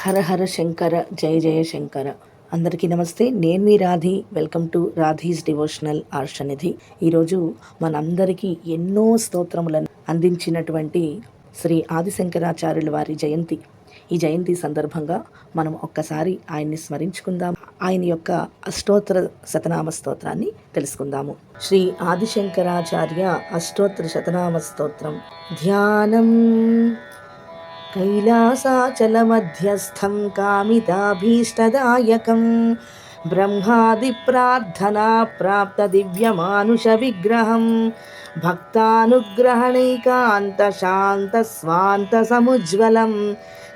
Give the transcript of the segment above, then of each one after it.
హర హర శంకర, జయ జయ శంకర. అందరికీ నమస్తే. నేను మీ Radhi. Welcome to Radhi's devotional Arshanidhi. ఈరోజు మనందరికీ ఎన్నో స్తోత్రములను అందించినటువంటి శ్రీ ఆదిశంకరాచార్యుల వారి జయంతి. ఈ జయంతి సందర్భంగా మనం ఒక్కసారి ఆయన్ని స్మరించుకుందాం. ఆయన యొక్క అష్టోత్తర శతనామ స్తోత్రాన్ని తెలుసుకుందాము. శ్రీ ఆదిశంకరాచార్య అష్టోత్తర శతనామ స్తోత్రం. ధ్యానం కైలాసాచలమధ్యస్థం కామితాభీష్టదాయకం బ్రహ్మాది ప్రార్థనా ప్రాప్త దివ్యమానుష విగ్రహం భక్తానుగ్రహణైకాంత శాంత స్వాంత సముజ్వలం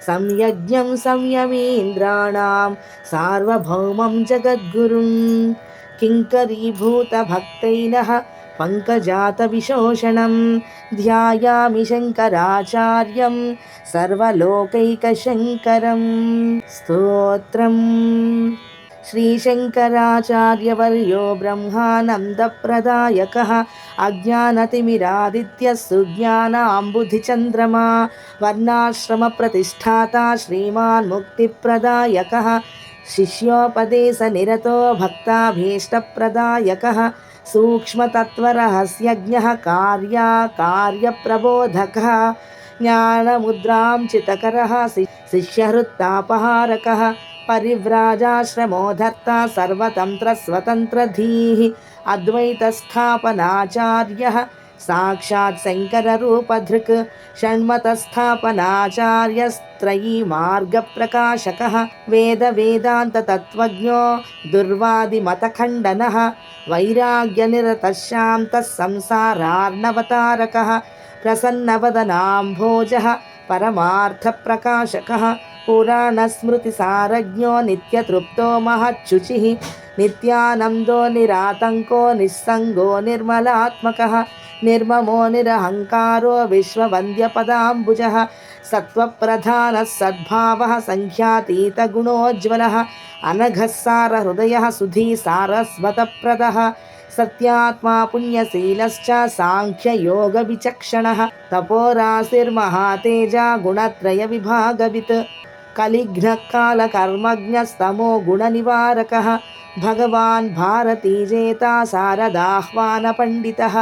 సంయజ్ఞం సంయమేంద్రాణాం సార్వభౌమం జగద్గురుం కింకరీభూత భక్తైనః పంకజాత విశోషణం ధ్యాయామి శంకరాచార్యం సర్వలోకైకశంకరం. స్తోత్రం. శ్రీశంకరాచార్యవర్యో బ్రహ్మానందప్రదాయకః అజ్ఞానతిమిరాదిత్యः సుజ్ఞానాంబుధిచంద్రమా వర్ణాశ్రమ ప్రతిష్ఠాతా శ్రీమాన్ ముక్తిప్రదాయకः శిష్యోపదేశనిరతో భక్తాభీష్టప్రదాయకः సూక్ష్మతత్వరహస్యజ్ఞః కార్యప్రబోధకः జ్ఞానముద్రాంచితకరः శిష్యహృత్తాపహారకः పరివ్రాజాశ్రమోధర్తా సర్వతంత్రస్వతంత్రధీః అద్వైతస్థాపనాచార్యः సాక్షాత్ శంకరరూపధృక్ షణ్మతస్థాపనాచార్యస్త్రయీ మార్గప్రకాశకः వేదాంతతత్త్వజ్ఞో దుర్వాదిమతఖండనः వైరాగ్యనిరతः శాంతः సంసారార్ణవతారకः ప్రసన్నవదనాంభోజः పరమార్థప్రకాశకः పురాణస్మృతిసారజ్ఞో నిత్యతృప్తో మహచ్యుచిః నిత్యానందో నిరాతంకో నిస్సంగో నిర్మలాత్మకः నిర్మమో నిరహంకారో విశ్వవంద్యపదాంబుజः సత్వప్రధానः సద్భావः సంఖ్యాతీతగుణోజ్వలः అనఘः సారహృదయः సుధీ సారస్వతప్రదः సత్యాత్మా పుణ్యశీలశ్చ సాంఖ్యయోగవిచక్షణः తపోరాశిర్మహాతేజా గుణత్రయ విభాగవిత్ కలిఘ్నః కాలకర్మజ్ఞస్తమో గుణనివారకः భగవాన్ భారతీజేతా శారదాహ్వాన పండితः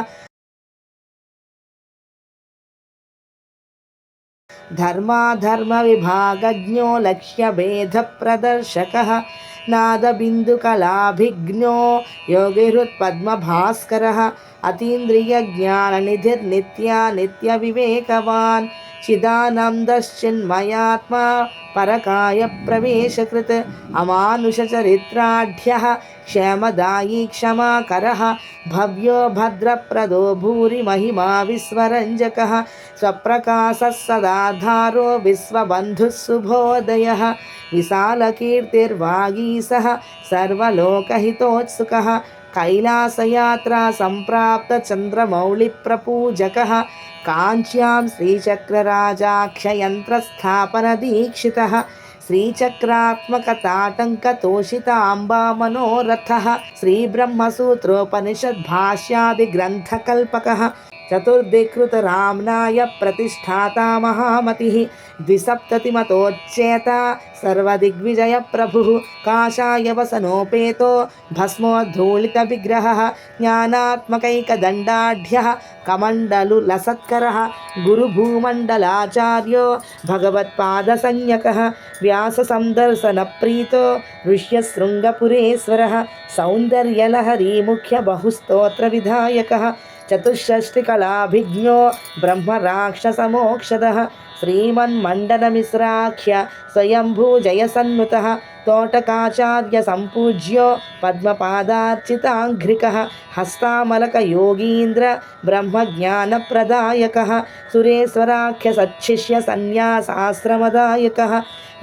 ధర్మాధర్మ విభాగజ్ఞో లక్ష్యభేద ప్రదర్శకः నాదబిందుకలాభిజ్ఞో యోగిహృత్పద్మభాస్కరः అతీంద్రియజ్ఞాననిధిర్నిత్య వివేకవాన్ చిదానందశ్చిన్మయాత్మా పరకాయ ప్రవేశకృత్ అమానుషచరిత్రాఢ్యः క్షేమదాయీ క్షమాకరः భవ్యో భద్రప్రదో భూరి మహిమా విశ్వరంజకः స్వప్రకాశः సదాధారో విశ్వబంధుః శుభోదయः విశాలకీర్తిర్వాగీశः సర్వలోకహితోత్సుకः కైలాసయాత్రా సంప్రాప్త చంద్రమౌళిప్రపూజకः కాంచ్యాం శ్రీచక్రరాజాక్షయంత్రస్థాపనదీక్షితः శ్రీచక్రాత్మకతాటంకతోషితాంబామనోరథः శ్రీబ్రహ్మసూత్రోపనిషద్భాష్యాదిగ్రంథకల్పకः చతుర్దిక్ృతరామ్నాయ ప్రతిష్ఠాతా మహామతిः ద్విసప్తతిమతోచ్చేత సర్వదిగ్విజయ ప్రభుః కాషాయ వసనోపేతో భస్మోద్ధూళిత విగ్రహः జ్ఞానాత్మకైకదండాఢ్యः కమండలు లసత్కరः గురుభూమండలాచార్యో భగవత్పాదసంజ్ఞకः వ్యాస సందర్శన ప్రీతో ఋష్యశృంగపురేశ్వరः సౌందర్యలహరీ ముఖ్య బహుస్తోత్ర విధాయకः చతుషష్టికళాభిజ్ఞో బ్రహ్మరాక్షసమోక్షదः శ్రీమన్మండనమిశ్రాఖ్య స్వయంభూ జయసన్నుతः తోటకాచార్య సంపూజ్యో పద్మపాదార్చితాంఘ్రికः హస్తామలకయోగీంద్ర బ్రహ్మజ్ఞానప్రదాయకः సురేశ్వరాఖ్య సచ్చిష్య సన్యాసాశ్రమదాయకः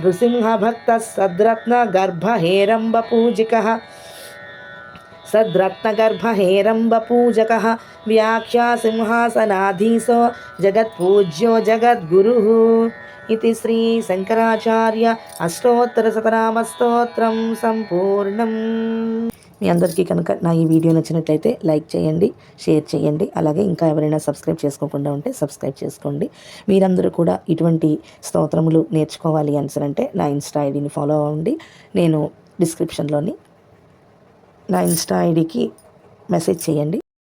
నృసింహభక్తः సద్రత్నగర్భహేరంబపూజికः సద్రత్నగర్భహేరంబపూజకः వ్యాఖ్యాసింహాసనాధీశో జగత్పూజ్యో జగద్గురుః. ఇది శ్రీ శంకరాచార్య అష్టోత్తర శతనామ స్తోత్రం సంపూర్ణం. మీ అందరికీ కనుక నా ఈ వీడియో నచ్చినట్లయితే లైక్ చేయండి, షేర్ చేయండి. అలాగే ఇంకా ఎవరైనా సబ్స్క్రైబ్ చేసుకోకుండా ఉంటే సబ్స్క్రైబ్ చేసుకోండి. మీరందరూ కూడా ఇటువంటి స్తోత్రములు నేర్చుకోవాలి అంటే నా ఇన్స్టా ఐడిని ఫాలో అవ్వండి. నేను డిస్క్రిప్షన్లోని నా ఇన్స్టా ఐడికి మెసేజ్ చేయండి.